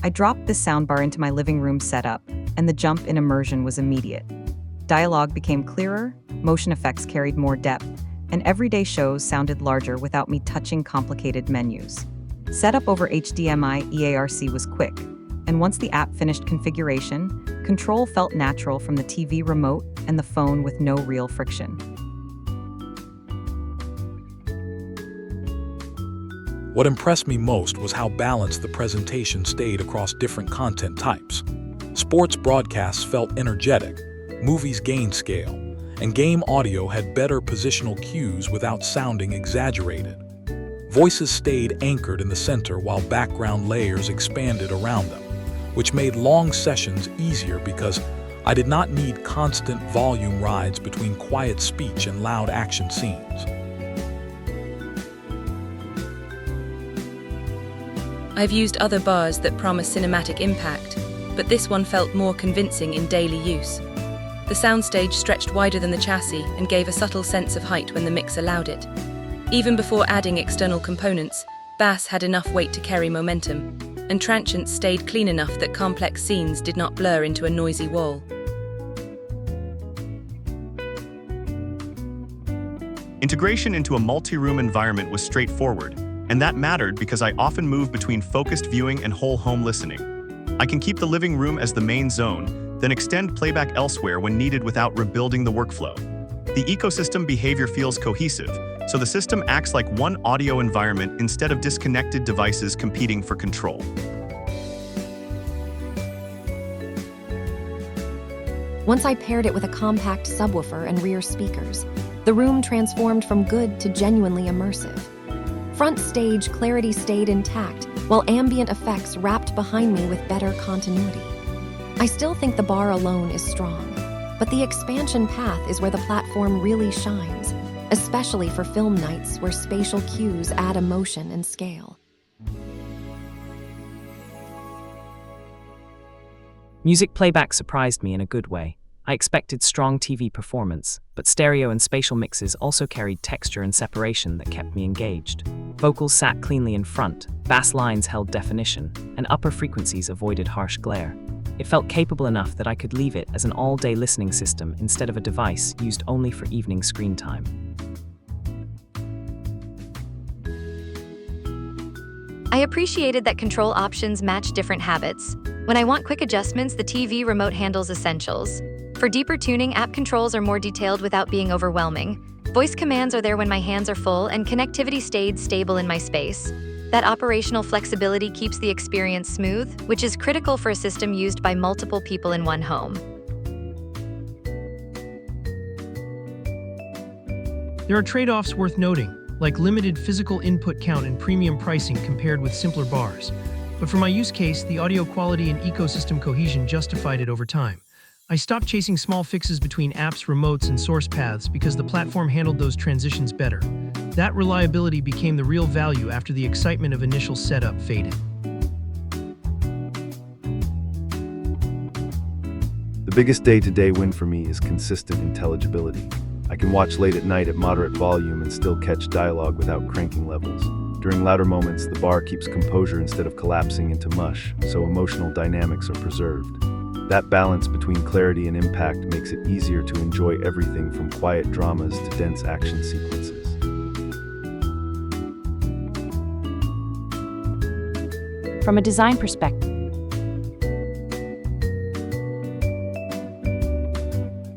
I dropped this soundbar into my living room setup, and the jump in immersion was immediate. Dialogue became clearer, motion effects carried more depth, and everyday shows sounded larger without me touching complicated menus. Setup over HDMI EARC was quick, and once the app finished configuration, control felt natural from the TV remote and the phone with no real friction. What impressed me most was how balanced the presentation stayed across different content types. Sports broadcasts felt energetic, movies gained scale, and game audio had better positional cues without sounding exaggerated. Voices stayed anchored in the center while background layers expanded around them, which made long sessions easier because I did not need constant volume rides between quiet speech and loud action scenes. I've used other bars that promise cinematic impact, but this one felt more convincing in daily use. The soundstage stretched wider than the chassis and gave a subtle sense of height when the mix allowed it. Even before adding external components, bass had enough weight to carry momentum, and transients stayed clean enough that complex scenes did not blur into a noisy wall. Integration into a multi-room environment was straightforward, and that mattered because I often move between focused viewing and whole home listening. I can keep the living room as the main zone, then extend playback elsewhere when needed without rebuilding the workflow. The ecosystem behavior feels cohesive, so the system acts like one audio environment instead of disconnected devices competing for control. Once I paired it with a compact subwoofer and rear speakers, the room transformed from good to genuinely immersive. Front stage clarity stayed intact, while ambient effects wrapped behind me with better continuity. I still think the bar alone is strong, but the expansion path is where the platform really shines, especially for film nights where spatial cues add emotion and scale. Music playback surprised me in a good way. I expected strong TV performance, but stereo and spatial mixes also carried texture and separation that kept me engaged. Vocals sat cleanly in front, bass lines held definition, and upper frequencies avoided harsh glare. It felt capable enough that I could leave it as an all-day listening system instead of a device used only for evening screen time. I appreciated that control options match different habits. When I want quick adjustments, the TV remote handles essentials. For deeper tuning, app controls are more detailed without being overwhelming. Voice commands are there when my hands are full, and connectivity stayed stable in my space. That operational flexibility keeps the experience smooth, which is critical for a system used by multiple people in one home. There are trade-offs worth noting, like limited physical input count and premium pricing compared with simpler bars. But for my use case, the audio quality and ecosystem cohesion justified it over time. I stopped chasing small fixes between apps, remotes, and source paths because the platform handled those transitions better. That reliability became the real value after the excitement of initial setup faded. The biggest day-to-day win for me is consistent intelligibility. I can watch late at night at moderate volume and still catch dialogue without cranking levels. During louder moments, the bar keeps composure instead of collapsing into mush, so emotional dynamics are preserved. That balance between clarity and impact makes it easier to enjoy everything from quiet dramas to dense action sequences. From a design perspective,